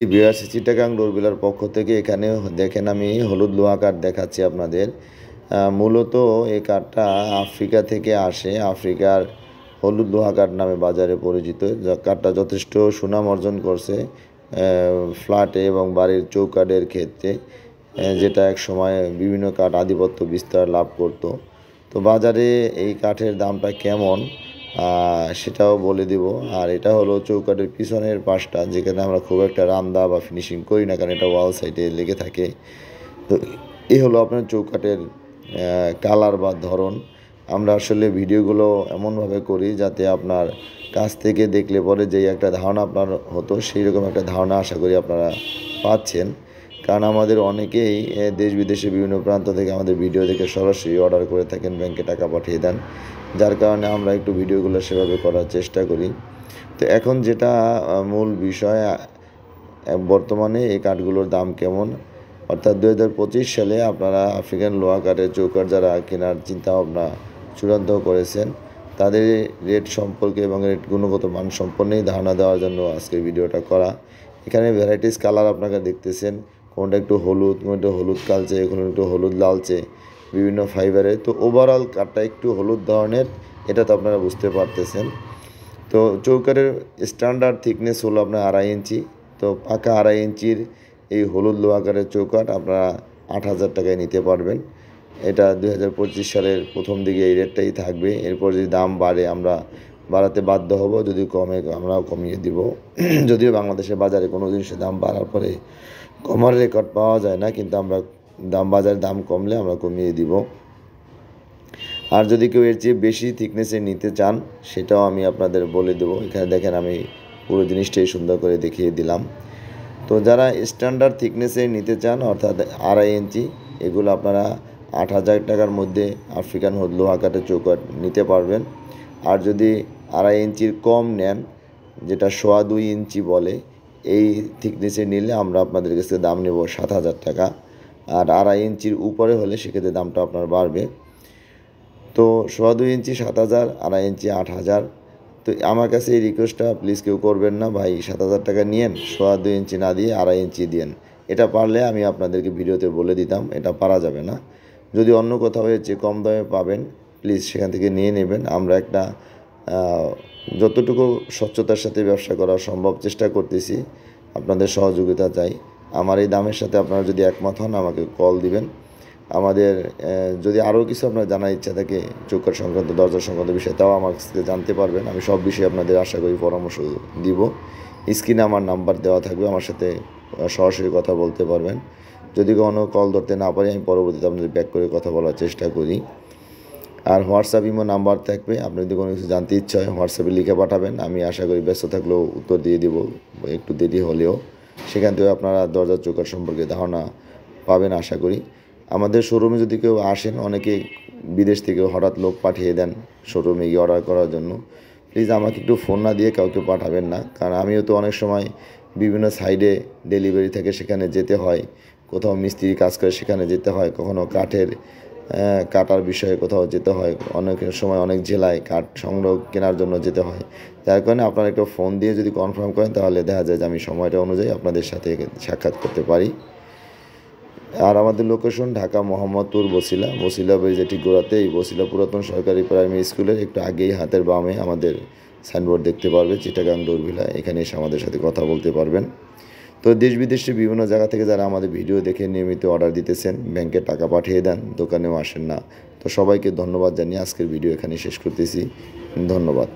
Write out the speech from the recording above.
Viewers, Chittagong ডোরবিলার পক্ষ থেকে এখানে দেখেন আমি হলুদ লোহা কাঠ দেখাচ্ছি আপনাদের। মূলত এই কাঠটা আফ্রিকা থেকে আসে। আফ্রিকার হলুদ লোহা কাঠ নামে বাজারে পরিচিত। কাঠটা যথেষ্ট সুনাম অর্জন করছে ফ্ল্যাটে এবং বাড়ির চৌকাঠের ক্ষেত্রে, যেটা এক সময় বিভিন্ন কাঠ আধিপত্য বিস্তার লাভ করত। তো বাজারে এই কাঠের দামটা কেমন সেটাও বলে দিব। আর এটা হলো চৌকাঠের পিছনের পাশটা, যেখানে আমরা খুব একটা রান্দা বা ফিনিশিং করি না, কারণ এটা ওয়াল সাইডে লেগে থাকে। তো এই হলো আপনার চৌকাঠের কালার বা ধরন। আমরা আসলে ভিডিওগুলো এমনভাবে করি যাতে আপনার কাছ থেকে দেখলে পরে যেই একটা ধারণা আপনার হতো, সেই রকম একটা ধারণা আশা করি আপনারা পাচ্ছেন। কারণ আমাদের অনেকেই দেশ বিদেশে বিভিন্ন প্রান্ত থেকে আমাদের ভিডিও দেখে সরাসরি অর্ডার করে থাকেন, ব্যাংকে টাকা পাঠিয়ে দেন, যার কারণে আমরা একটু ভিডিওগুলো সেভাবে করার চেষ্টা করি। তো এখন যেটা মূল বিষয়, বর্তমানে এই কাঠগুলোর দাম কেমন, অর্থাৎ 2025 সালে আপনারা আফ্রিকান লোহা কাঠের চৌকাঠ যারা কেনার চিন্তাভাবনা চূড়ান্ত করেছেন, তাদের রেট সম্পর্কে এবং রেট গুণগত মান সম্পন্নেই ধারণা দেওয়ার জন্য আজকের ভিডিওটা করা। এখানে ভ্যারাইটিস কালার আপনারা দেখতেছেন, কোনটা একটু হলুদ, কোনটা হলুদ কালচে, কোনো একটু হলুদ লালচে, বিভিন্ন ফাইবারের। তো ওভারঅল কাঠটা একটু হলুদ ধরনের, এটা তো আপনারা বুঝতে পারতেছেন। তো চৌকাঠের স্ট্যান্ডার্ড থিকনেস হলো আপনার 2.5 ইঞ্চি। তো পাকা 2.5 ইঞ্চির এই হলুদ লোহা কাঠের চৌকাঠ আপনারা 8,000 টাকায় নিতে পারবেন। এটা 2025 সালের প্রথম দিকে এই রেটটাই থাকবে। এরপর যদি দাম বাড়ে আমরা বাড়াতে বাধ্য হব, যদি কমে আমরাও কমিয়ে দিব। যদিও বাংলাদেশের বাজারে কোনো জিনিসের দাম বাড়ার পরে কমার রেকর্ড পাওয়া যায় না, কিন্তু আমরা বাজারের দাম কমলে আমরা কমিয়ে দিব। আর যদি কেউ এর চেয়ে বেশি থিকনেসে নিতে চান, সেটাও আমি আপনাদের বলে দেবো। এখানে দেখেন আমি পুরো জিনিসটাই সুন্দর করে দেখিয়ে দিলাম। তো যারা স্ট্যান্ডার্ড থিকনেসে নিতে চান, অর্থাৎ 2.5 ইঞ্চি, এগুলো আপনারা 8,000 টাকার মধ্যে আফ্রিকান লোহা কাঠের চৌকাঠ নিতে পারবেন। আর যদি 2.5 ইঞ্চির কম নেন, যেটা 2.25 ইঞ্চি বলে, এই থিকনেসে নিলে আমরা আপনাদের কাছে দাম নেব 7,000 টাকা। আর 2.5 ইঞ্চির উপরে হলে সেক্ষেত্রে দামটা আপনার বাড়বে। তো 2.25 ইঞ্চি 7,000, 2.5 ইঞ্চি 8,000। তো আমার কাছে এই রিকোয়েস্টটা প্লিজ কেউ করবেন না, ভাই 7,000 টাকা নিয়েন, 2.25 ইঞ্চি না দিয়ে 2.5 ইঞ্চি দিয়েন। এটা পারলে আমি আপনাদেরকে ভিডিওতে বলে দিতাম, এটা পারা যাবে না। যদি অন্য কোথাও এর চেয়ে কম দামে পাবেন, প্লিজ সেখান থেকে নিয়ে নেবেন। আমরা একটা যতটুকু স্বচ্ছতার সাথে ব্যবসা করা সম্ভব চেষ্টা করতেছি, আপনাদের সহযোগিতা চাই। আমার এই দামের সাথে আপনারা যদি একমত হন, আমাকে কল দিবেন। আমাদের যদি আরও কিছু আপনার জানার ইচ্ছা থাকে চৌকাঠ সংক্রান্ত, দরজা সংক্রান্ত বিষয়, তাও আমার কাছ থেকে জানতে পারবেন। আমি সব বিষয়ে আপনাদের আশা করি পরামর্শ দিব। স্ক্রিনে আমার নাম্বার দেওয়া থাকবে, আমার সাথে সরাসরি কথা বলতে পারবেন। যদি কোনো কল ধরতে না পারি, আমি পরবর্তীতে আপনাদের ব্যাক করে কথা বলার চেষ্টা করি। আর হোয়াটসঅ্যাপ ইমো নাম্বার থাকবে, আপনি যদি কোনো কিছু জানতে ইচ্ছা হয় হোয়াটসঅ্যাপে লিখে পাঠাবেন। আমি আশা করি ব্যস্ত থাকলেও উত্তর দিয়ে দেবো, একটু দেরি হলেও। সেখান থেকে আপনারা দরজার চৌকাঠ সম্পর্কে ধারণা পাবেন আশা করি। আমাদের শোরুমে যদি কেউ আসেন, অনেকে বিদেশ থেকে হঠাৎ লোক পাঠিয়ে দেন শোরুমে গিয়ে অর্ডার করার জন্য, প্লিজ আমাকে একটু ফোন না দিয়ে কাউকে পাঠাবেন না। কারণ আমিও তো অনেক সময় বিভিন্ন সাইডে ডেলিভারি থাকে, সেখানে যেতে হয়। কোথাও মিস্ত্রি কাজ করে সেখানে যেতে হয়, কখনও কাঠের কাটার বিষয়ে কোথাও যেতে হয়, অনেক সময় অনেক জেলায় কাঠ সংগ্রহ কেনার জন্য যেতে হয়। যার কারণে আপনারা একটু ফোন দিয়ে যদি কনফার্ম করেন, তাহলে দেখা যায় যে আমি সময়টা অনুযায়ী আপনাদের সাথে সাক্ষাৎ করতে পারি। আর আমাদের লোকেশন ঢাকা মোহাম্মদপুর বসিলা ব্রিজে ঠিক গোড়াতে, এই বসিলা পুরাতন সরকারি প্রাইমারি স্কুলের একটু আগেই হাতের বামে আমাদের সাইনবোর্ড দেখতে পারবে, চিটাগাং ডোরভিলা। এখানে এসে আমাদের সাথে কথা বলতে পারবেন। তো দেশ বিদেশে বিভিন্ন জায়গা থেকে যারা আমাদের ভিডিও দেখে নিয়মিত অর্ডার দিতেছেন, ব্যাংকে টাকা পাঠিয়ে দেন, দোকানেও আসেন না, তো সবাইকে ধন্যবাদ জানিয়ে আজকের ভিডিও এখানে শেষ করতেছি। ধন্যবাদ।